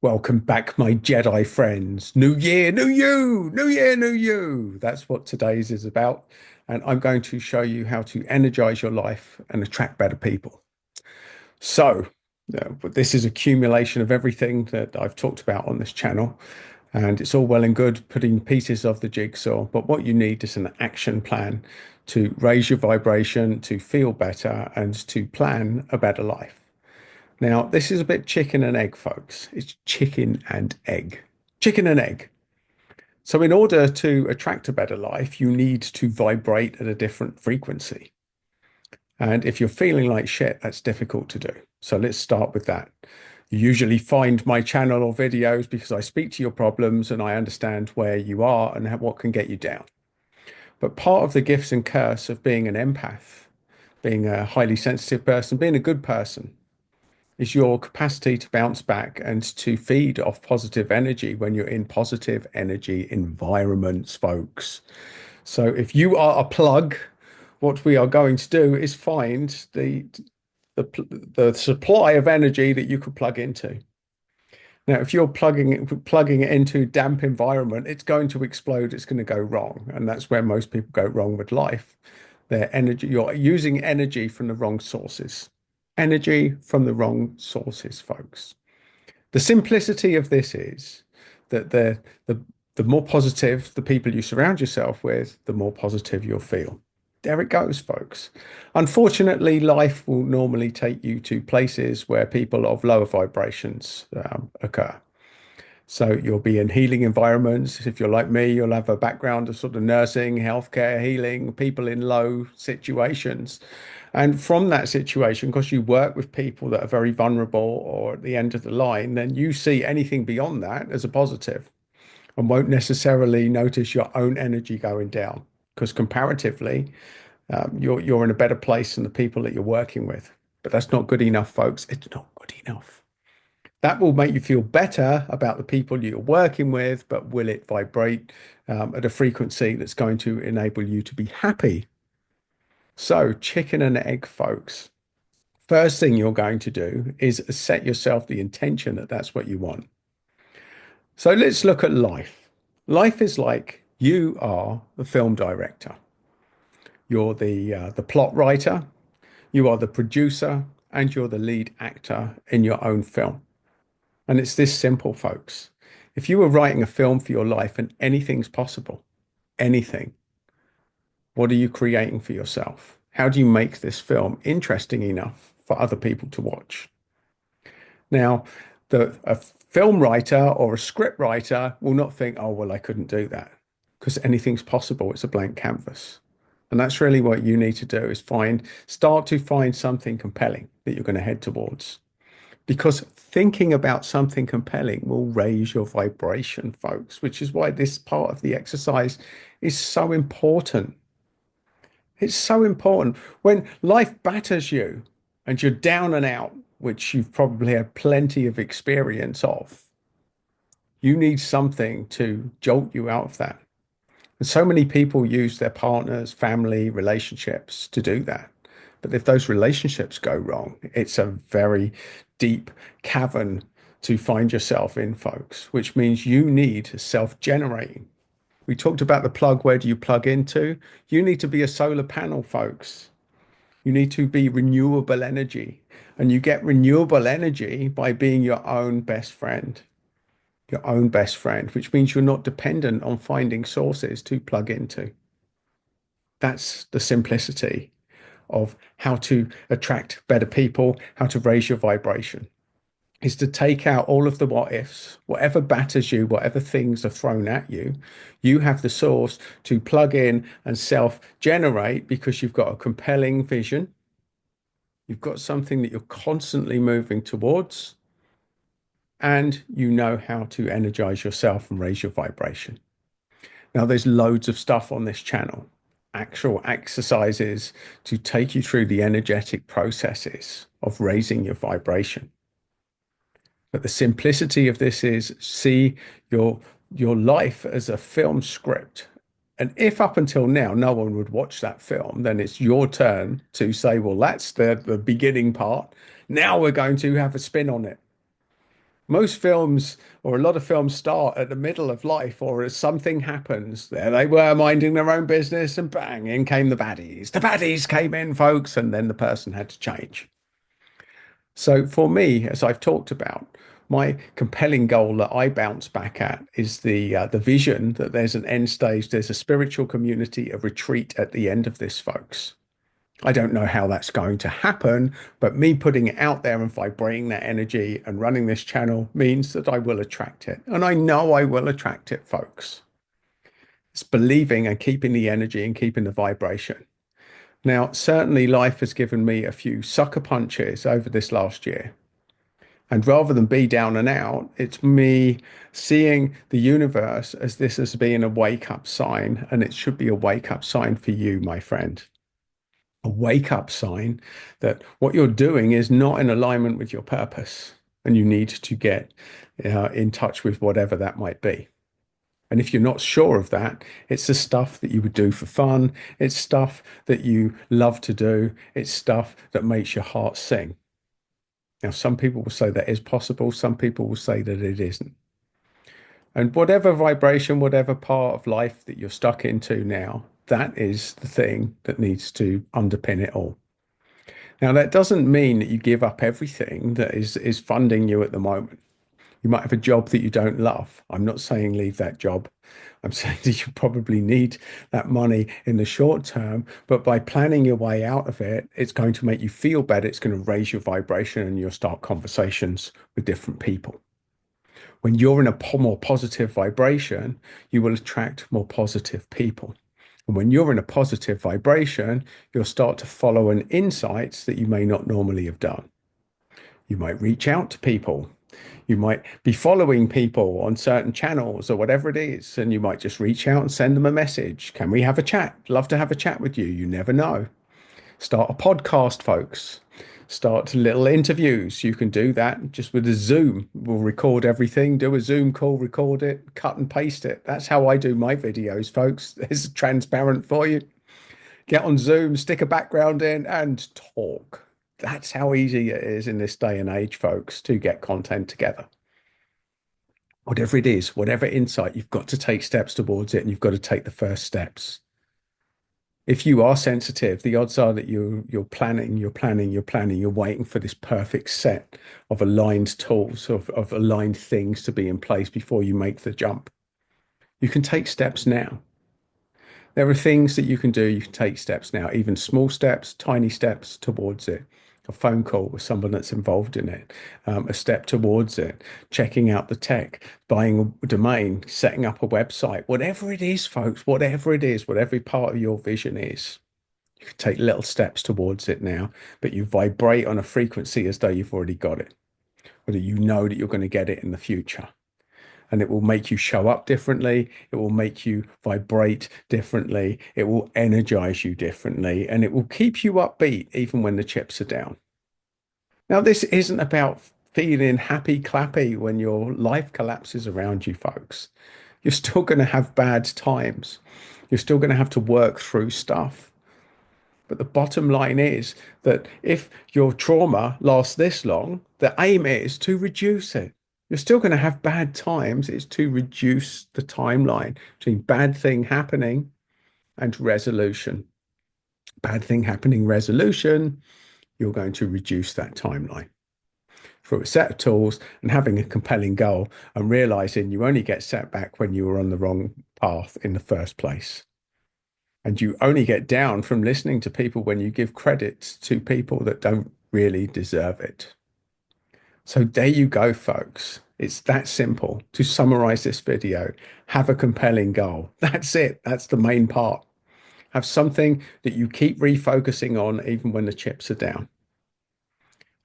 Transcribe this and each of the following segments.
Welcome back, my Jedi friends. New year, new you, new year, new you. That's what today's is about. And I'm going to show you how to energize your life and attract better people. So, this is accumulation of everything that I've talked about on this channel. And it's all well and good putting pieces of the jigsaw, but what you need is an action plan to raise your vibration, to feel better, and to plan a better life. Now, this is a bit chicken and egg, folks. It's chicken and egg. Chicken and egg. So, in order to attract a better life, you need to vibrate at a different frequency. And if you're feeling like shit, that's difficult to do. So, let's start with that. You usually find my channel or videos because I speak to your problems and I understand where you are and what can get you down. But part of the gifts and curse of being an empath, being a highly sensitive person, being a good person, is your capacity to bounce back and to feed off positive energy when you're in positive energy environments, folks. So if you are a plug, what we are going to do is find the supply of energy that you could plug into. Now, if you're plugging it into a damp environment, it's going to explode, it's going to go wrong. And that's where most people go wrong with life. Their energy, you're using energy from the wrong sources. Energy from the wrong sources, folks. The simplicity of this is that the more positive the people you surround yourself with, the more positive you'll feel. There it goes, folks. Unfortunately, life will normally take you to places where people of lower vibrations occur. So you'll be in healing environments. If you're like me, you'll have a background of sort of nursing, healthcare, healing, people in low situations. And from that situation, because you work with people that are very vulnerable or at the end of the line, then you see anything beyond that as a positive and won't necessarily notice your own energy going down because comparatively, you're in a better place than the people that you're working with. But that's not good enough, folks. It's not good enough. That will make you feel better about the people you're working with, but will it vibrate at a frequency that's going to enable you to be happy? So, chicken and egg, folks. First thing you're going to do is set yourself the intention that that's what you want. So, let's look at life. Life is like you are the film director. You're the plot writer, you are the producer, and you're the lead actor in your own film. And it's this simple, folks. If you were writing a film for your life and anything's possible, anything, what are you creating for yourself? How do you make this film interesting enough for other people to watch? Now, a film writer or a script writer will not think, oh, well, I couldn't do that because anything's possible. It's a blank canvas. And that's really what you need to do is start to find something compelling that you're going to head towards. Because thinking about something compelling will raise your vibration, folks, which is why this part of the exercise is so important. It's so important. When life batters you and you're down and out, which you've probably had plenty of experience of, you need something to jolt you out of that. And so many people use their partners, family, relationships to do that. But if those relationships go wrong, it's a very deep cavern to find yourself in, folks, which means you need self-generating. We talked about the plug. Where do you plug into? You need to be a solar panel, folks. You need to be renewable energy. And you get renewable energy by being your own best friend, which means you're not dependent on finding sources to plug into. That's the simplicity of how to attract better people, how to raise your vibration, is to take out all of the what ifs, whatever batters you, whatever things are thrown at you, you have the source to plug in and self generate because you've got a compelling vision. You've got something that you're constantly moving towards, and you know how to energize yourself and raise your vibration. Now, there's loads of stuff on this channel, actual exercises to take you through the energetic processes of raising your vibration. But the simplicity of this is see your life as a film script. And if up until now no one would watch that film, then it's your turn to say, well, that's the beginning part. Now we're going to have a spin on it. Most films or a lot of films start at the middle of life or as something happens. There they were minding their own business and bang, in came the baddies. The baddies came in, folks, and then the person had to change. So for me, as I've talked about, my compelling goal that I bounce back at is the vision that there's an end stage, there's a spiritual community, a retreat at the end of this, folks. I don't know how that's going to happen, but me putting it out there and vibrating that energy and running this channel means that I will attract it. And I know I will attract it, folks. It's believing and keeping the energy and keeping the vibration. Now, certainly life has given me a few sucker punches over this last year. And rather than be down and out, it's me seeing the universe as this as being a wake up sign. And it should be a wake up sign for you, my friend. A wake up sign that what you're doing is not in alignment with your purpose. And you need to get in touch with whatever that might be. And if you're not sure of that, it's the stuff that you would do for fun. It's stuff that you love to do. It's stuff that makes your heart sing. Now, some people will say that is possible. Some people will say that it isn't. And whatever vibration, whatever part of life that you're stuck into now, that is the thing that needs to underpin it all. Now, that doesn't mean that you give up everything that is funding you at the moment. You might have a job that you don't love. I'm not saying leave that job. I'm saying that you probably need that money in the short term, but by planning your way out of it, it's going to make you feel better. It's going to raise your vibration and you'll start conversations with different people. When you're in a more positive vibration, you will attract more positive people. And when you're in a positive vibration, you'll start to follow an insights that you may not normally have done. You might reach out to people. You might be following people on certain channels or whatever it is, and you might just reach out and send them a message. Can we have a chat? Love to have a chat with you. You never know. Start a podcast, folks. Start little interviews. You can do that just with a Zoom. We'll record everything, do a Zoom call, record it, cut and paste it. That's how I do my videos, folks. It's transparent for you. Get on Zoom, stick a background in, and talk. That's how easy it is in this day and age, folks, to get content together. Whatever it is, whatever insight, you've got to take steps towards it and you've got to take the first steps. If you are sensitive, the odds are that you're waiting for this perfect set of aligned tools, of aligned things to be in place before you make the jump. You can take steps now. There are things that you can do. You can take steps now, even small steps, tiny steps towards it. A phone call with someone that's involved in it, a step towards it, checking out the tech, buying a domain, setting up a website, whatever it is, folks, whatever it is, whatever part of your vision is. You can take little steps towards it now, but you vibrate on a frequency as though you've already got it, or that you know that you're going to get it in the future. And it will make you show up differently. It will make you vibrate differently. It will energize you differently. And it will keep you upbeat even when the chips are down. Now, this isn't about feeling happy clappy when your life collapses around you, folks. You're still going to have bad times. You're still going to have to work through stuff. But the bottom line is that if your trauma lasts this long, the aim is to reduce it. You're still going to have bad times. It's to reduce the timeline between bad thing happening and resolution. Bad thing happening, resolution, you're going to reduce that timeline through a set of tools and having a compelling goal and realizing you only get set back when you were on the wrong path in the first place. And you only get down from listening to people when you give credit to people that don't really deserve it. So there you go, folks. It's that simple. To summarize this video, have a compelling goal. That's it. That's the main part. Have something that you keep refocusing on even when the chips are down.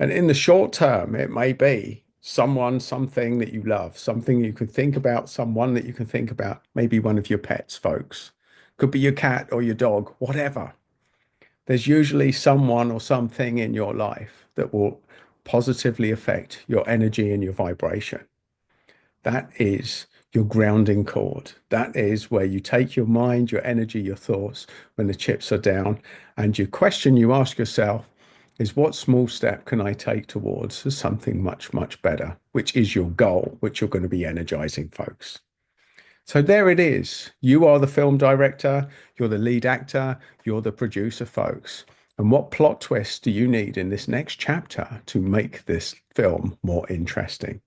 And in the short term, it may be someone, something that you love, something you can think about, someone that you can think about, maybe one of your pets, folks. Could be your cat or your dog, whatever. There's usually someone or something in your life that will positively affect your energy and your vibration. That is your grounding cord. That is where you take your mind, your energy, your thoughts when the chips are down. And your question you ask yourself, is what small step can I take towards something much, much better, which is your goal, which you're going to be energizing folks. So there it is. You are the film director, you're the lead actor, you're the producer, folks. And what plot twist do you need in this next chapter to make this film more interesting?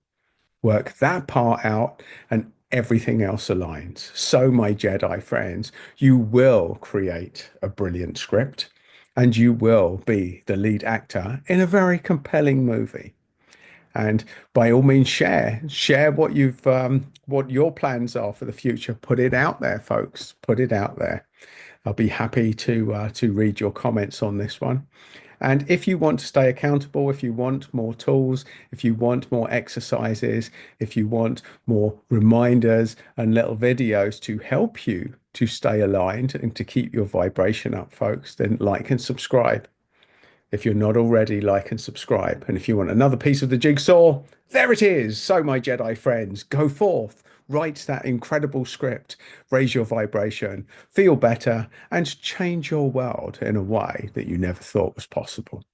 Work that part out and everything else aligns. So, my Jedi friends, you will create a brilliant script and you will be the lead actor in a very compelling movie. And by all means, share what your plans are for the future. Put it out there, folks. Put it out there. I'll be happy to read your comments on this one. And if you want to stay accountable, if you want more tools, if you want more exercises, if you want more reminders and little videos to help you to stay aligned and to keep your vibration up, folks, then like and subscribe. If you're not already, like and subscribe. And if you want another piece of the jigsaw, there it is. So, my Jedi friends, go forth, write that incredible script, raise your vibration, feel better, and change your world in a way that you never thought was possible.